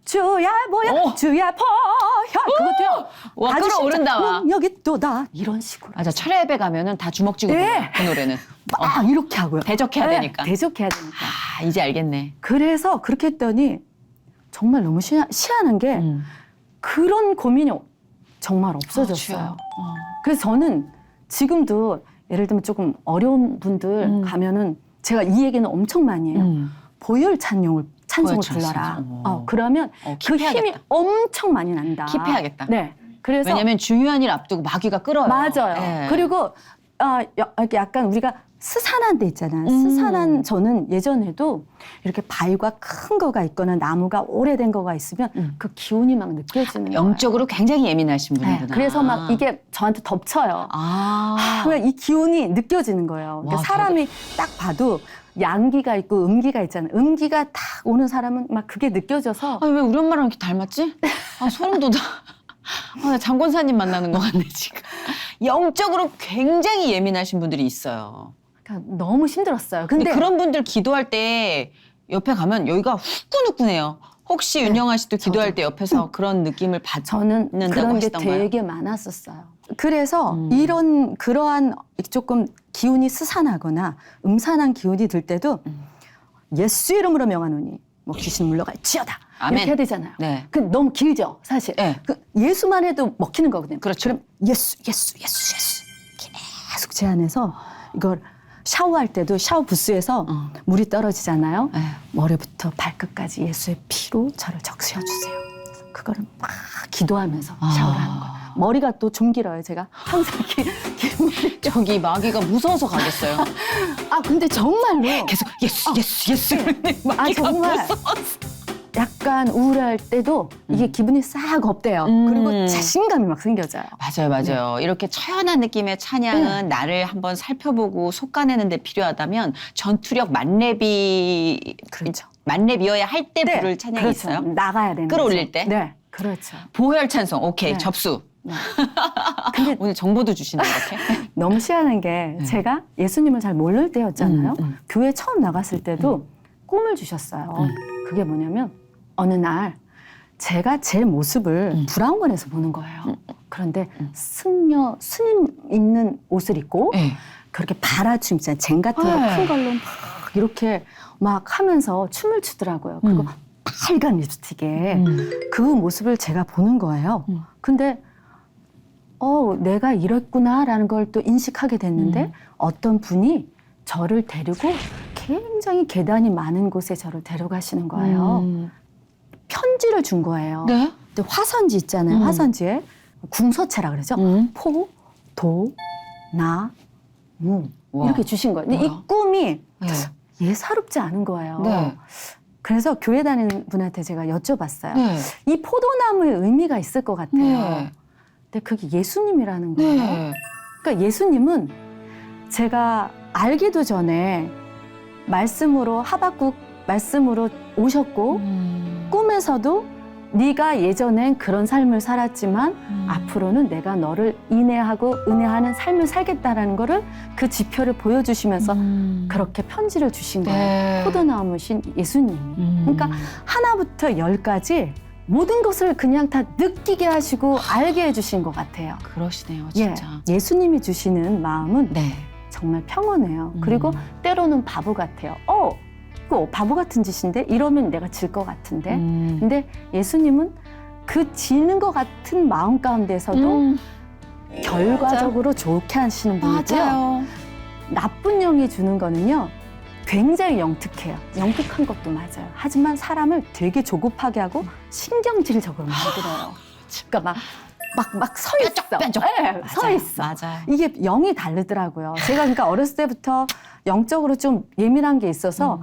주의 보혈, 주의 보혈. 그것도요. 와, 아주 끌어오른다, 진짜 와. 능력이 또다. 이런 식으로. 맞아. 철야 예배 가면은 다 주먹 쥐고 네. 불러요. 그 노래는. 막 이렇게 하고요. 대적해야 네, 되니까. 대적해야 되니까. 아, 이제 알겠네. 그래서 그렇게 했더니 정말 너무 희한한 게 그런 고민이 정말 없어졌어요. 주여. 그래서 저는 지금도 예를 들면 조금 어려운 분들 가면은 제가 이 얘기는 엄청 많이 해요. 보혈 찬송을 보혈 불러라. 찬송. 그러면 그 킵해야겠다. 힘이 엄청 많이 난다. 킵해야겠다. 네. 그래서 왜냐면 중요한 일 앞두고 마귀가 끌어요. 맞아요. 예. 그리고 이렇게 약간 우리가 스산한 데 있잖아요. 스산한 저는 예전에도 이렇게 바위가 큰 거가 있거나 나무가 오래된 거가 있으면 그 기운이 막 느껴지는 거예요. 영적으로 굉장히 예민하신 네, 분이구나. 그래서 막 이게 저한테 덮쳐요. 아. 이 기운이 느껴지는 거예요. 그러니까 와, 사람이 딱 봐도 양기가 있고 음기가 있잖아요. 음기가 딱 오는 사람은 막 그게 느껴져서 아니, 왜 우리 엄마랑 이렇게 닮았지? 아, 소름 돋아. 아, 나 장권사님 만나는 것 같네, 지금. 영적으로 굉장히 예민하신 분들이 있어요. 그러니까 너무 힘들었어요. 근데 근데 그런 분들 기도할 때 옆에 가면 여기가 후끈후끈해요. 혹시 윤영아 씨도 기도할 때 옆에서 그런 느낌을 저는 받는다고 그런 게 하시던가요? 되게 많았었어요. 그래서 그러한 조금 기운이 스산하거나 음산한 기운이 들 때도 예수 이름으로 명하노니 뭐 귀신 물러갈지어다. 아멘. 이렇게 해야 되잖아요. 네. 그 너무 길죠, 사실. 네. 그 예수만 해도 먹히는 거거든요. 그렇죠. 그럼 예수. 계속 제 안에서 이걸 샤워할 때도 샤워 부스에서 물이 떨어지잖아요. 네. 머리부터 발끝까지 예수의 피로 저를 적셔주세요. 그거를 막 기도하면서 샤워를 하는 거예요. 머리가 또 좀 길어요, 제가. 항상 저기 마귀가 무서워서 가겠어요. 근데 정말로. 계속 예수. 마귀가 정말. 무서워서. 약간 우울할 때도 이게 기분이 싹 업돼요. 그리고 자신감이 막 생겨져요. 맞아요. 이렇게 처연한 느낌의 찬양은 나를 한번 살펴보고 속아내는 데 필요하다면 전투력 만렙이 그렇죠. 만렙이어야 할 때 네, 부를 찬양이 그렇죠. 있어요. 나가야 되는 끌어올릴 거죠. 때? 네, 그렇죠. 보혈 찬송. 오케이. 네. 접수. 네. 근데 오늘 정보도 주시네 이렇게. 너무 희한한 게 제가 예수님을 잘 모를 때였잖아요. 교회 처음 나갔을 때도 꿈을 주셨어요. 그게 뭐냐면 어느 날 제가 제 모습을 불황원에서 보는 거예요. 그런데 스님 입는 옷을 입고 네. 그렇게 바라춤 있잖아요. 쟁 같은 거 네. 큰 걸로 막 이렇게 막 하면서 춤을 추더라고요. 그리고 빨간 립스틱에 그 모습을 제가 보는 거예요. 근데 내가 이랬구나라는 걸 또 인식하게 됐는데 어떤 분이 저를 데리고 굉장히 계단이 많은 곳에 저를 데려가시는 거예요. 편지를 준 거예요. 네. 근데 화선지 있잖아요. 화선지에 궁서체라 그러죠. 포, 도, 나, 무 와. 이렇게 주신 거예요. 근데 이 뭐야? 꿈이 네. 예사롭지 않은 거예요. 네. 그래서 교회 다니는 분한테 제가 여쭤봤어요. 네. 이 포도나무에 의미가 있을 것 같아요. 네. 근데 그게 예수님이라는 거예요. 네. 그러니까 예수님은 제가 알기도 전에 말씀으로 하박국 말씀으로 오셨고 꿈에서도 네가 예전엔 그런 삶을 살았지만 앞으로는 내가 너를 인내하고 은혜하는 삶을 살겠다라는 거를 그 지표를 보여주시면서 그렇게 편지를 주신 거예요. 네. 포도나무신 예수님이. 그러니까 하나부터 10까지 모든 것을 그냥 다 느끼게 하시고 알게 해주신 것 같아요. 그러시네요, 진짜. 예수님이 주시는 마음은 네. 정말 평온해요. 그리고 때로는 바보 같아요. 그거 바보 같은 짓인데 이러면 내가 질 것 같은데. 근데 예수님은 그 지는 것 같은 마음 가운데서도 결과적으로 좋게 하시는 분이고요. 맞아요. 나쁜 영이 주는 거는요. 굉장히 영특해요. 영특한 것도 맞아요. 하지만 사람을 되게 조급하게 하고 신경질적으로 만들어요. 그러니까 막 서 있어. 뾰족. 네, 서 있어. 맞아요. 이게 영이 다르더라고요. 제가 그러니까 어렸을 때부터 영적으로 좀 예민한 게 있어서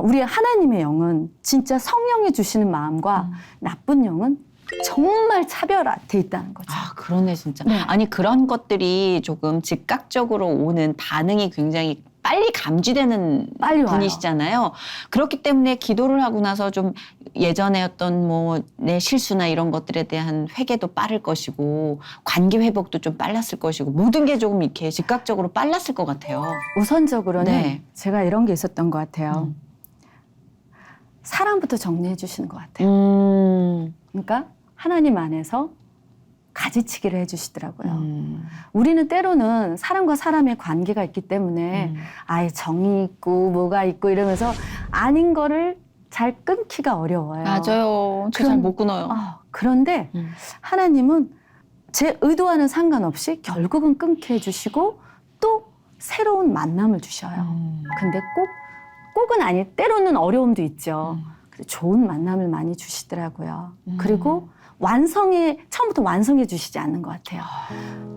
우리 하나님의 영은 진짜 성령이 주시는 마음과 나쁜 영은 정말 차별화돼 있다는 거죠. 아, 그러네, 진짜. 네. 아니, 그런 것들이 조금 즉각적으로 오는 반응이 굉장히 빨리 감지되는 빨리 와요. 분이시잖아요. 그렇기 때문에 기도를 하고 나서 좀 예전에 어떤 뭐 내 실수나 이런 것들에 대한 회개도 빠를 것이고 관계 회복도 좀 빨랐을 것이고 모든 게 조금 이렇게 즉각적으로 빨랐을 것 같아요. 우선적으로는 네. 제가 이런 게 있었던 것 같아요. 사랑부터 정리해 주시는 것 같아요. 그러니까 하나님 안에서 가지치기를 해주시더라고요. 우리는 때로는 사람과 사람의 관계가 있기 때문에 아예 정이 있고 뭐가 있고 이러면서 아닌 거를 잘 끊기가 어려워요. 맞아요. 저 잘 못 끊어요. 그런데 하나님은 제 의도와는 상관없이 결국은 끊게 해주시고 또 새로운 만남을 주셔요. 근데 꼭은 아니, 때로는 어려움도 있죠. 근데 좋은 만남을 많이 주시더라고요. 그리고 처음부터 완성해 주시지 않는 것 같아요.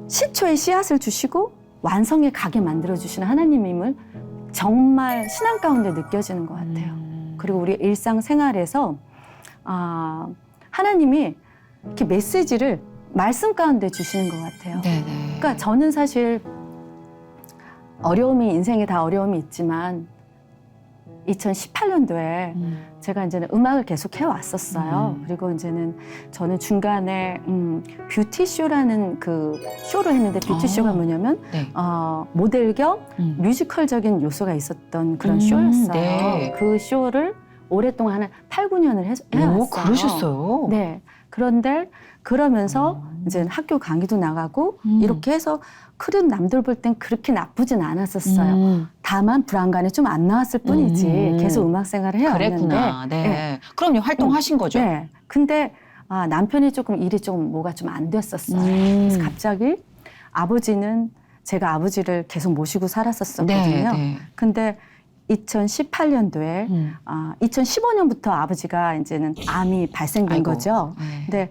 시초에 씨앗을 주시고 완성에 가게 만들어 주시는 하나님임을 정말 신앙 가운데 느껴지는 것 같아요. 그리고 우리 일상생활에서 하나님이 이렇게 메시지를 말씀 가운데 주시는 것 같아요. 네네. 그러니까 저는 사실 인생에 다 어려움이 있지만 2018년도에 제가 이제는 음악을 계속 해왔었어요. 그리고 이제는 저는 중간에 뷰티쇼라는 그 쇼를 했는데 뷰티쇼가 뭐냐면 네. 모델 겸 뮤지컬적인 요소가 있었던 그런 쇼였어요. 네. 그 쇼를 오랫동안 한 8, 9년을 해왔어요. 오, 그러셨어요? 네. 그런데 그러면서 이제 학교 강의도 나가고 이렇게 해서 크림 남들 볼 땐 그렇게 나쁘진 않았었어요. 다만 불안감이 좀 안 나왔을 뿐이지 계속 음악 생활을 해왔는데. 그랬구나. 네. 그럼요. 활동하신 거죠. 네. 근데 남편이 조금 일이 좀 뭐가 좀 안 됐었어요. 그래서 갑자기 제가 아버지를 계속 모시고 살았었거든요. 네. 근데 2018년도에 2015년부터 아버지가 이제는 암이 발생된 아이고. 거죠. 네. 근데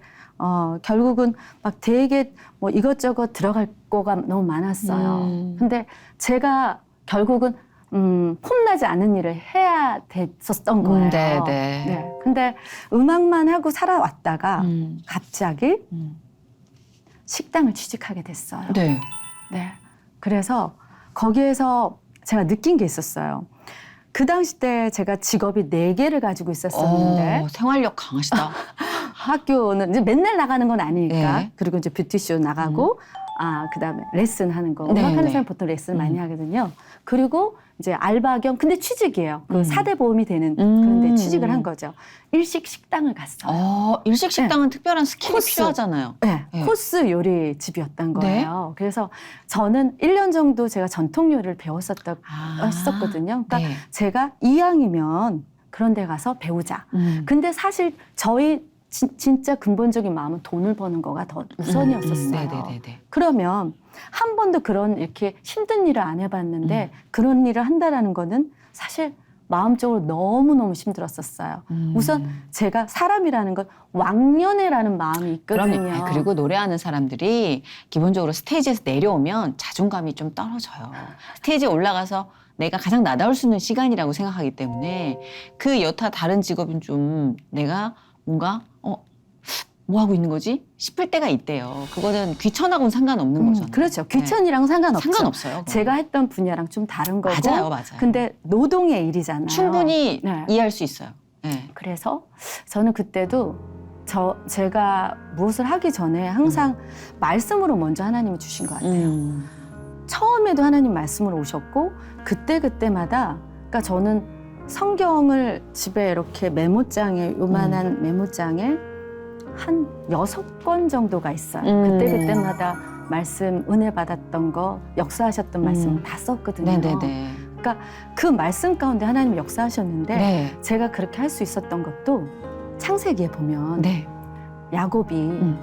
결국은 막 되게 뭐 이것저것 들어갈 거가 너무 많았어요. 근데 제가 결국은 폼나지 않은 일을 해야 됐었던 거예요. 네. 근데 음악만 하고 살아왔다가 갑자기 식당을 취직하게 됐어요. 네. 네. 그래서 거기에서 제가 느낀 게 있었어요. 그 당시 때 제가 직업이 4개를 가지고 있었었는데 생활력 강하시다. 학교는 이제 맨날 나가는 건 아니니까 네. 그리고 이제 뷰티쇼 나가고 그다음에 레슨 하는 거. 네, 음악하는 네. 사람 보통 레슨 많이 하거든요. 그리고 이제 알바 겸 근데 취직이에요. 그 4대 보험이 되는 그런데 취직을 한 거죠. 일식 식당을 갔어요. 일식 식당은 특별한 스킬이 코스. 필요하잖아요. 네, 네. 코스 요리집이었던 거예요. 그래서 저는 1년 정도 제가 전통 요리를 했었거든요. 그러니까 네. 제가 이왕이면 그런 데 가서 배우자. 근데 사실 저희 진짜 근본적인 마음은 돈을 버는 거가 더 우선이었었어요. 네네네. 그러면 한 번도 그런 이렇게 힘든 일을 안 해봤는데 그런 일을 한다라는 거는 사실 마음적으로 너무너무 힘들었었어요. 우선 제가 사람이라는 건 왕년애라는 마음이 있거든요. 그럼요. 그리고 노래하는 사람들이 기본적으로 스테이지에서 내려오면 자존감이 좀 떨어져요. 스테이지에 올라가서 내가 가장 나다울 수 있는 시간이라고 생각하기 때문에 그 여타 다른 직업은 좀 내가 뭔가 뭐 하고 있는 거지 싶을 때가 있대요. 그거는 귀천하고는 상관없는 거잖아요. 그렇죠. 귀천이랑은 상관없죠. 상관없어요. 그건. 제가 했던 분야랑 좀 다른 거고. 맞아요. 근데 노동의 일이잖아요. 충분히 네. 이해할 수 있어요. 네. 그래서 저는 그때도 제가 무엇을 하기 전에 항상 말씀으로 먼저 하나님이 주신 것 같아요. 처음에도 하나님 말씀으로 오셨고 그때마다 그러니까 저는 성경을 집에 이렇게 메모장에 요만한 메모장에 한 6권 정도가 있어요. 그때마다 말씀 은혜 받았던 거 역사하셨던 말씀 다 썼거든요. 네네네. 그러니까 그 말씀 가운데 하나님이 역사하셨는데 네. 제가 그렇게 할 수 있었던 것도 창세기에 보면 네. 야곱이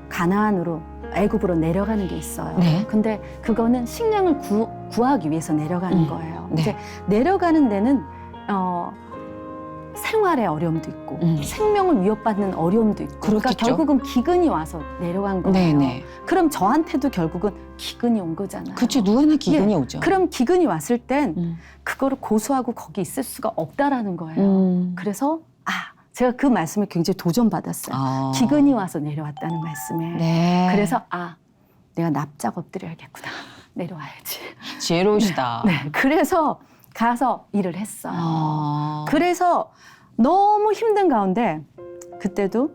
가나안으로 애굽으로 내려가는 게 있어요. 네. 근데 그거는 식량을 구하기 위해서 내려가는 거예요. 네. 이제 내려가는 데는 생활의 어려움도 있고 생명을 위협받는 어려움도 있고 그러니까 그렇겠죠. 결국은 기근이 와서 내려간 거예요. 네네. 그럼 저한테도 결국은 기근이 온 거잖아요. 그치, 누구나 기근이 예. 오죠. 그럼 기근이 왔을 땐 그거를 고수하고 거기 있을 수가 없다라는 거예요. 그래서 제가 그 말씀을 굉장히 도전받았어요. 기근이 와서 내려왔다는 말씀에. 네. 그래서 내가 납작 엎드려야겠구나. 내려와야지. 지혜로우시다. 네. 그래서 가서 일을 했어요. 그래서 너무 힘든 가운데 그때도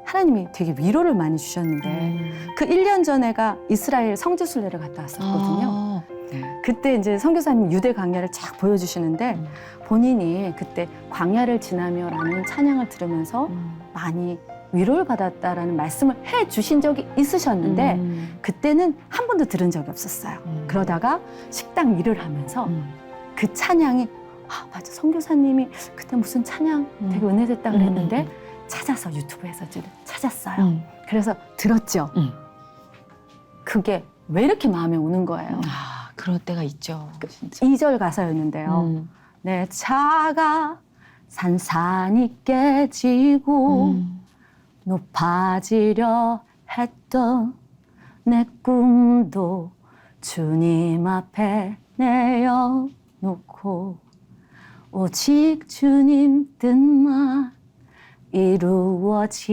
하나님이 되게 위로를 많이 주셨는데 그 1년 전에가 이스라엘 성지순례를 갔다 왔었거든요. 네. 그때 이제 선교사님 유대 광야를 쫙 보여주시는데 본인이 그때 광야를 지나며라는 찬양을 들으면서 많이 위로를 받았다라는 말씀을 해주신 적이 있으셨는데 그때는 한 번도 들은 적이 없었어요. 그러다가 식당 일을 하면서 그 찬양이 맞아 선교사님이 그때 무슨 찬양 되게 은혜됐다 그랬는데 찾아서 유튜브에서 찾았어요. 그래서 들었죠. 그게 왜 이렇게 마음에 오는 거예요. 그럴 때가 있죠. 진짜. 2절 가사였는데요. 내 차가 산산이 깨지고 높아지려 했던 내 꿈도 주님 앞에 내어놓고 오직 주님 뜻만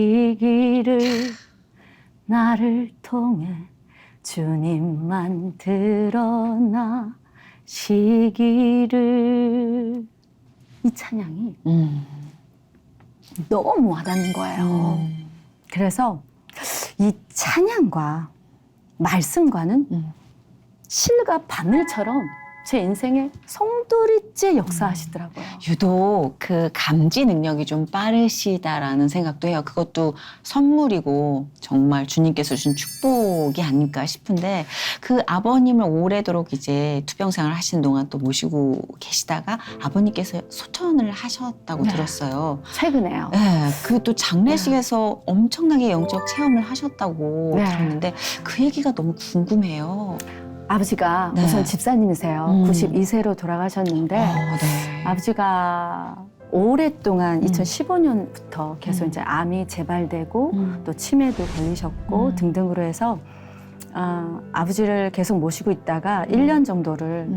이루어지기를 나를 통해 주님만 드러나시기를 이 찬양이 너무 와닿는 거예요. 그래서 이 찬양과 말씀과는 실과 바늘처럼 제 인생에 송두리째 역사하시더라고요. 유독 그 감지 능력이 좀 빠르시다라는 생각도 해요. 그것도 선물이고 정말 주님께서 주신 축복이 아닐까 싶은데 그 아버님을 오래도록 이제 투병생활을 하시는 동안 또 모시고 계시다가 아버님께서 소천을 하셨다고 들었어요. 최근에요. 네, 그 또 장례식에서 엄청나게 영적 체험을 하셨다고 들었는데 그 얘기가 너무 궁금해요. 아버지가 우선 집사님이세요. 92세로 돌아가셨는데 아버지가 오랫동안 2015년부터 계속 이제 암이 재발되고 또 치매도 걸리셨고 등등으로 해서 아버지를 계속 모시고 있다가 1년 정도를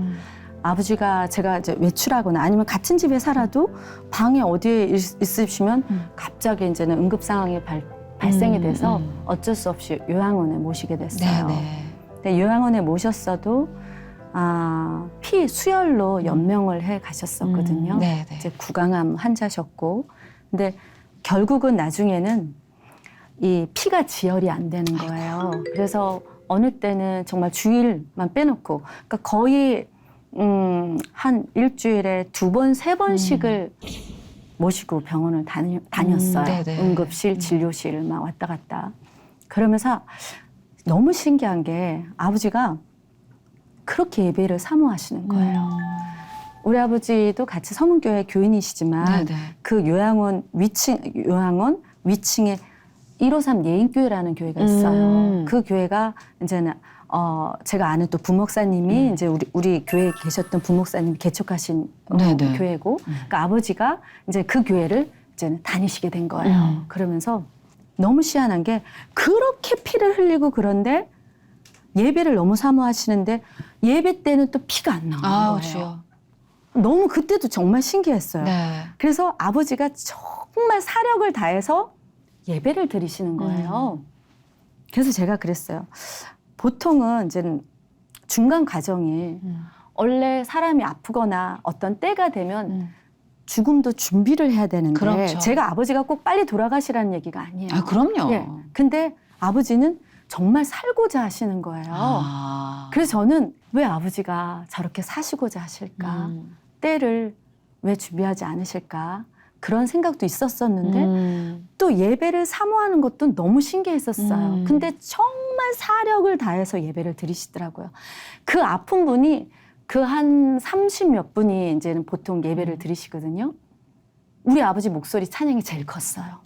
아버지가 제가 이제 외출하거나 아니면 같은 집에 살아도 방에 어디에 있으시면 갑자기 이제는 응급 상황이 발생이 돼서 어쩔 수 없이 요양원에 모시게 됐어요. 근데 요양원에 모셨어도 피 수혈로 연명을 해 가셨었거든요. 이제 구강암 환자셨고, 근데 결국은 나중에는 이 피가 지혈이 안 되는 거예요. 그래서 어느 때는 정말 주일만 빼놓고 그러니까 거의 한 일주일에 2번, 3번씩을 모시고 병원을 다녔어요. 네네. 응급실, 진료실 막 왔다 갔다. 그러면서 너무 신기한 게 아버지가 그렇게 예배를 사모하시는 거예요. 우리 아버지도 같이 서문교회 교인이시지만 네네. 그 요양원 위층에 153 예인교회라는 교회가 있어요. 그 교회가 이제는 제가 아는 또 부목사님이 이제 우리 교회에 계셨던 부목사님이 개척하신 네네. 교회고, 그러니까 아버지가 이제 그 교회를 이제는 다니시게 된 거예요. 그러면서 너무 희한한 게 그렇게 피를 흘리고 그런데 예배를 너무 사모하시는데 예배 때는 또 피가 안 나오는 아우, 거예요. 주여. 너무 그때도 정말 신기했어요. 네. 그래서 아버지가 정말 사력을 다해서 예배를 드리시는 거예요. 그래서 제가 그랬어요. 보통은 이제 중간 과정이 원래 사람이 아프거나 어떤 때가 되면 죽음도 준비를 해야 되는데 그렇죠. 제가 아버지가 꼭 빨리 돌아가시라는 얘기가 아니에요. 아, 그럼요. 예. 근데 아버지는 정말 살고자 하시는 거예요. 아. 그래서 저는 왜 아버지가 저렇게 사시고자 하실까? 때를 왜 준비하지 않으실까? 그런 생각도 있었었는데 또 예배를 사모하는 것도 너무 신기했었어요. 근데 정말 사력을 다해서 예배를 드리시더라고요. 그 아픈 분이 그 한 30몇 분이 이제는 보통 예배를 드리시거든요. 우리 아버지 목소리 찬양이 제일 컸어요.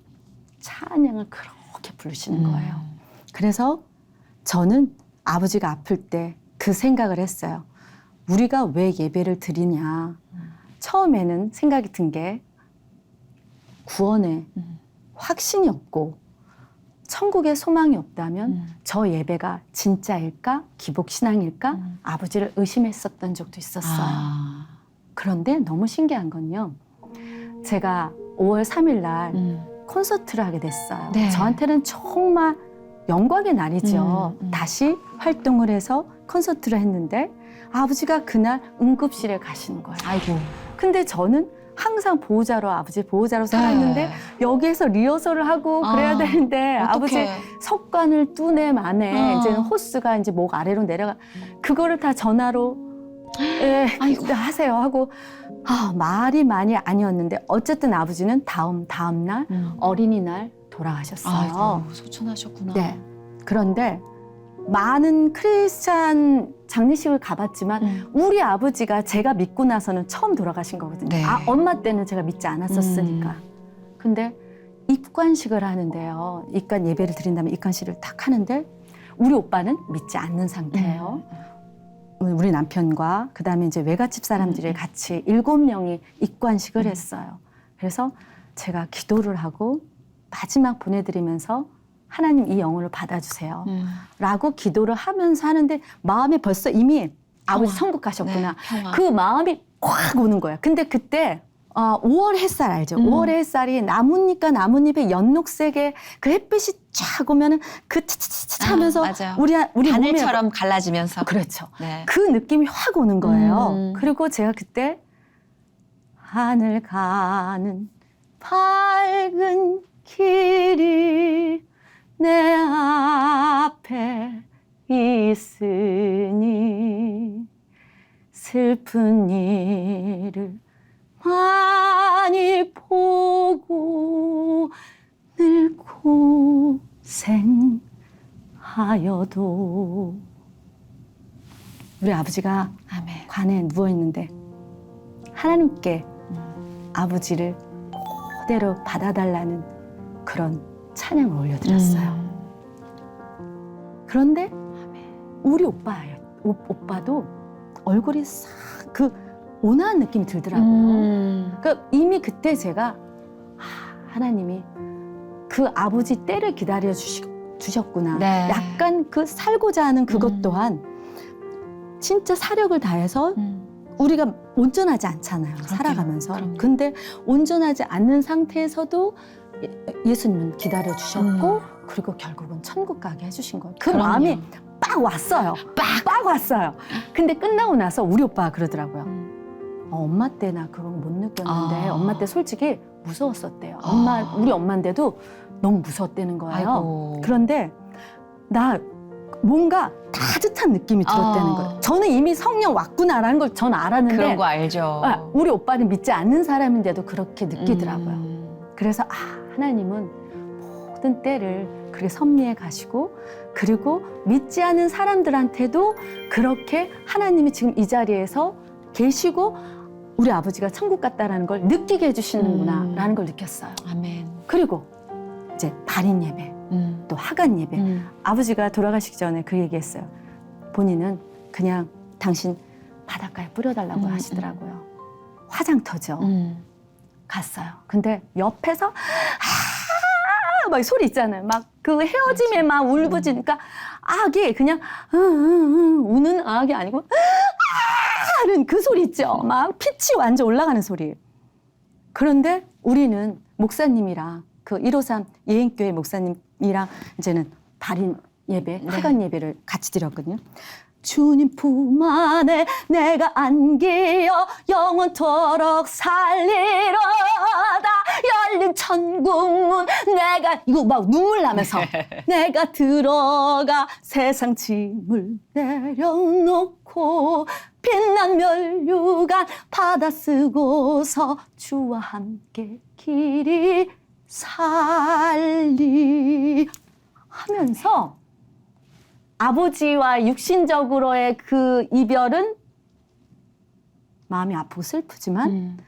찬양을 그렇게 부르시는 거예요. 그래서 저는 아버지가 아플 때 그 생각을 했어요. 우리가 왜 예배를 드리냐. 처음에는 생각이 든 게 구원에 확신이 없고 천국에 소망이 없다면 저 예배가 진짜일까? 기복신앙일까? 아버지를 의심했었던 적도 있었어요. 아. 그런데 너무 신기한 건요. 제가 5월 3일 날 콘서트를 하게 됐어요. 네. 저한테는 정말 영광의 날이죠. 다시 활동을 해서 콘서트를 했는데 아버지가 그날 응급실에 가시는 거예요. 아이고. 근데 저는 항상 보호자로 아버지 보호자로 살았는데 여기에서 리허설을 하고 그래야 되는데 아버지 어떡해. 석관을 뚜내 만에 이제는 호스가 이제 목 아래로 내려가 그거를 다 전화로 예, 하세요 하고 말이 많이 아니었는데 어쨌든 아버지는 다음 날 어린이날 돌아가셨어요. 아이고, 소천하셨구나. 네. 그런데 많은 크리스찬 장례식을 가봤지만 우리 아버지가 제가 믿고 나서는 처음 돌아가신 거거든요. 네. 엄마 때는 제가 믿지 않았었으니까. 근데 입관식을 하는데요. 입관 예배를 드린다면 입관식을 딱 하는데 우리 오빠는 믿지 않는 상태예요. 우리 남편과 그다음에 이제 외갓집 사람들이 같이 7명이 입관식을 했어요. 그래서 제가 기도를 하고 마지막 보내드리면서 하나님 이 영혼을 받아주세요. 라고 기도를 하면서 하는데 마음에 벌써 이미 아버지 천국 가셨구나. 네, 평화. 그 마음이 확 오는 거예요. 근데 그때 5월 햇살 알죠? 5월의 햇살이 나뭇잎과 나뭇잎의 연녹색의 그 햇빛이 쫙 오면은 그 차차차차 하면서 맞아요. 우리 바늘처럼 갈라지면서. 그렇죠. 네. 그 느낌이 확 오는 거예요. 그리고 제가 그때 하늘 가는 밝은 길이 내 앞에 있으니 슬픈 일을 많이 보고 늘 고생하여도 우리 아버지가 아멘. 관에 누워있는데 하나님께 아버지를 그대로 받아달라는 그런 찬양을 올려드렸어요. 그런데 우리 오빠도 얼굴이 싹 그 온화한 느낌이 들더라고요. 그러니까 이미 그때 제가 하나님이 그 아버지 때를 기다려 주셨구나. 네. 약간 그 살고자 하는 그것 또한 진짜 사력을 다해서 우리가 온전하지 않잖아요. 살아가면서. 그럼요. 근데 온전하지 않는 상태에서도 예수님은 기다려 주셨고 그리고 결국은 천국 가게 해주신 거예요. 그 그럼요. 마음이 빡 왔어요. 빡 왔어요. 근데 끝나고 나서 우리 오빠가 그러더라고요. 엄마 때 나 그런 거 못 느꼈는데 엄마 때 솔직히 무서웠었대요. 우리 엄마인데도 너무 무서웠다는 거예요. 아이고. 그런데 나 뭔가 따뜻한 느낌이 들었다는 거예요. 저는 이미 성령 왔구나라는 걸 전 알았는데 그런 거 알죠. 우리 오빠는 믿지 않는 사람인데도 그렇게 느끼더라고요. 그래서 하나님은 모든 때를 그렇게 섭리해 가시고 그리고 믿지 않는 사람들한테도 그렇게 하나님이 지금 이 자리에서 계시고 우리 아버지가 천국 갔다라는 걸 느끼게 해주시는구나라는 걸 느꼈어요. 아멘. 그리고 이제 발인 예배, 또 하간 예배. 아버지가 돌아가시기 전에 그 얘기했어요. 본인은 그냥 당신 바닷가에 뿌려달라고 하시더라고요. 화장터죠. 갔어요. 근데 옆에서 막 소리 있잖아요. 막 그 헤어짐에 막 울부짖으니까 악이 그냥 우는 악이 아니고 하는 그 소리 있죠. 막 pit이 완전 올라가는 소리. 그런데 우리는 목사님이랑 그 153 예인교회 목사님이랑 이제는 발인 예배, 하간 예배를 같이 드렸거든요. 주님 품 안에 내가 안기어 영원토록 살리로다 열린 천국문 내가 이거 막 눈물 나면서 내가 들어가 세상 짐을 내려놓고 빛난 멸류관 받아 쓰고서 주와 함께 길이 살리 하면서 아버지와 육신적으로의 그 이별은 마음이 아프고 슬프지만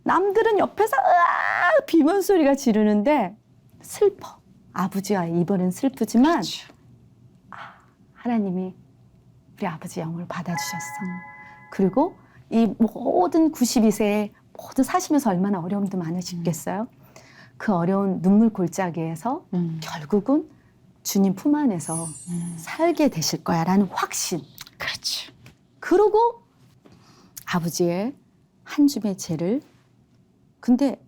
남들은 옆에서 으아 비명 소리가 지르는데 슬퍼. 아버지와의 이별은 슬프지만 그렇죠. 하나님이 우리 아버지 영혼을 받아주셨어. 그리고 이 모든 92세에 모든 사시면서 얼마나 어려움도 많으시겠어요. 그 어려운 눈물 골짜기에서 결국은 주님 품 안에서 살게 되실 거야라는 확신. 그렇죠. 그러고 아버지의 한 줌의 죄를 근데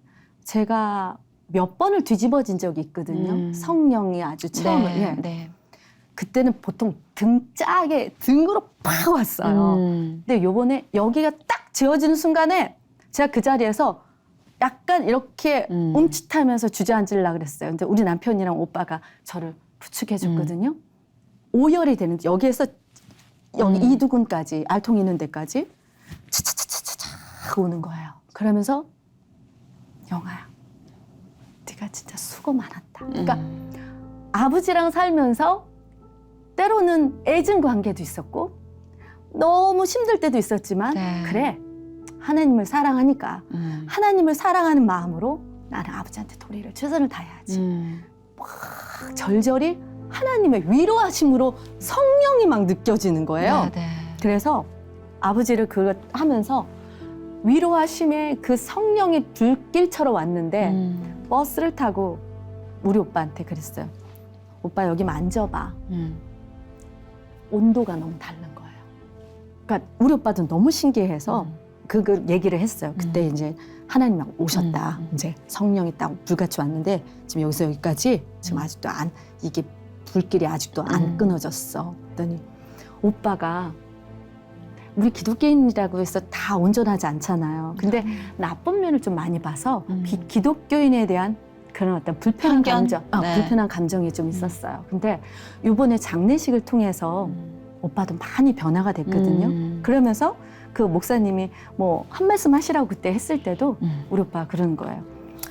제가 몇 번을 뒤집어진 적이 있거든요. 성령이 아주 처음에. 네, 네. 그때는 보통 등으로 팍 왔어요. 근데 요번에 여기가 딱 지어지는 순간에 제가 그 자리에서 약간 이렇게 움찔하면서 주저앉으려고 그랬어요. 근데 우리 남편이랑 오빠가 저를 부축해줬거든요. 오열이 되는 여기에서 여기 이두근까지 알통 있는 데까지 차차차차차 오는 거예요. 그러면서 영아야, 네가 진짜 수고 많았다. 그러니까 아버지랑 살면서 때로는 애증 관계도 있었고 너무 힘들 때도 있었지만 네. 그래 하나님을 사랑하니까 하나님을 사랑하는 마음으로 나는 아버지한테 도리를 최선을 다해야지. 절절히 하나님의 위로하심으로 성령이 막 느껴지는 거예요. 네, 네. 그래서 아버지를 그거 하면서 위로하심의 그 성령이 불길처럼 왔는데 버스를 타고 우리 오빠한테 그랬어요. 오빠 여기 만져봐. 온도가 너무 다른 거예요. 그러니까 우리 오빠도 너무 신기해서 그 얘기를 했어요. 그때 이제 하나님 막 오셨다. 이제 성령이 딱 불같이 왔는데 지금 여기서 여기까지 지금 아직도 이게 불길이 아직도 안 끊어졌어. 그랬더니 오빠가 우리 기독교인이라고 해서 다 온전하지 않잖아요. 근데 나쁜 면을 좀 많이 봐서 기독교인에 대한 그런 어떤 불편한 편견? 감정, 네. 불편한 감정이 좀 있었어요. 근데 이번에 장례식을 통해서 오빠도 많이 변화가 됐거든요. 그러면서 그 목사님이 뭐 한 말씀 하시라고 그때 했을 때도 우리 오빠가 그러는 거예요.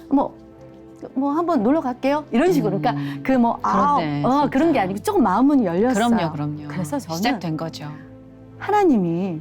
뭐 한번 놀러 갈게요. 이런 식으로. 그러니까 그 뭐 그렇네, 진짜. 그런 게 아니고 조금 마음은 열렸어요. 그럼요. 그래서 저는 시작된 거죠. 하나님이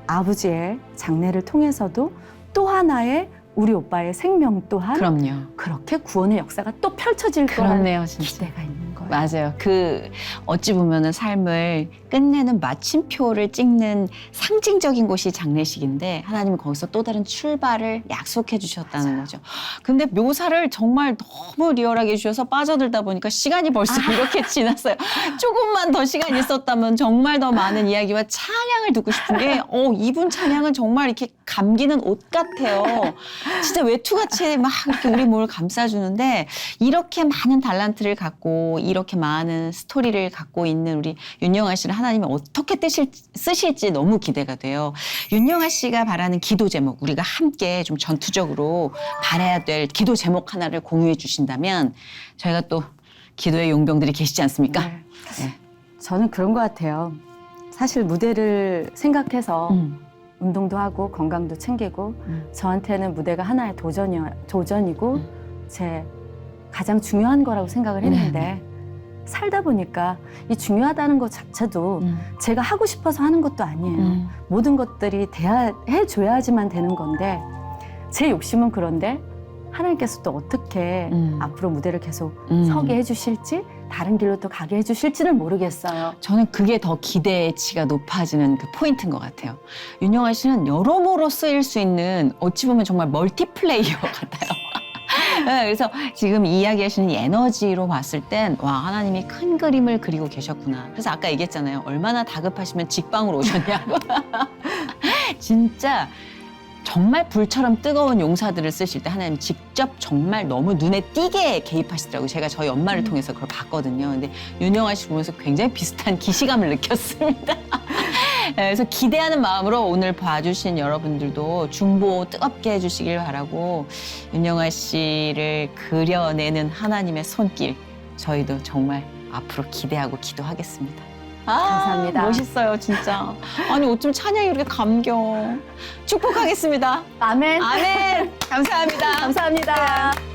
아버지의 장례를 통해서도 또 하나의 우리 오빠의 생명 또한 그럼요. 그렇게 구원의 역사가 또 펼쳐질 거라는 그렇네요, 진짜. 기대가 있는 거예요. 맞아요. 그 어찌 보면은 삶을 끝내는 마침표를 찍는 상징적인 곳이 장례식인데 하나님은 거기서 또 다른 출발을 약속해 주셨다는 거죠. 근데 묘사를 정말 너무 리얼하게 해주셔서 빠져들다 보니까 시간이 벌써 이렇게 지났어요. 조금만 더 시간이 있었다면 정말 더 많은 이야기와 찬양을 듣고 싶은 게 이분 찬양은 정말 이렇게 감기는 옷 같아요. 진짜 외투같이 막 이렇게 우리 몸을 감싸주는데 이렇게 많은 달란트를 갖고 이렇게 많은 스토리를 갖고 있는 우리 윤영아 씨를 하나님이 어떻게 쓰실지 너무 기대가 돼요. 윤영아 씨가 바라는 기도 제목 우리가 함께 좀 전투적으로 바라야 될 기도 제목 하나를 공유해 주신다면 저희가 또 기도의 용병들이 계시지 않습니까? 네. 네. 저는 그런 것 같아요. 사실 무대를 생각해서 운동도 하고 건강도 챙기고 저한테는 무대가 하나의 도전이고 제 가장 중요한 거라고 생각을 했는데 네. 살다 보니까 이 중요하다는 것 자체도 제가 하고 싶어서 하는 것도 아니에요. 모든 것들이 해줘야지만 되는 건데 제 욕심은 그런데 하나님께서 또 어떻게 앞으로 무대를 계속 서게 해주실지 다른 길로 또 가게 해주실지는 모르겠어요. 저는 그게 더 기대치가 높아지는 그 포인트인 것 같아요. 윤영아 씨는 여러모로 쓰일 수 있는 어찌 보면 정말 멀티플레이어 같아요. 네, 그래서 지금 이야기하시는 이 에너지로 봤을 땐 와, 하나님이 큰 그림을 그리고 계셨구나. 그래서 아까 얘기했잖아요. 얼마나 다급하시면 직방으로 오셨냐고. 진짜 정말 불처럼 뜨거운 용사들을 쓰실 때 하나님 직접 정말 너무 눈에 띄게 개입하시더라고요. 제가 저희 엄마를 통해서 그걸 봤거든요. 근데 윤영아 씨 보면서 굉장히 비슷한 기시감을 느꼈습니다. 그래서 기대하는 마음으로 오늘 봐주신 여러분들도 중보 뜨겁게 해주시길 바라고 윤영아 씨를 그려내는 하나님의 손길 저희도 정말 앞으로 기대하고 기도하겠습니다. 감사합니다. 멋있어요, 진짜. 아니, 어쩜 찬양이 이렇게 감겨. 축복하겠습니다. 아멘. 아멘. 감사합니다. 감사합니다.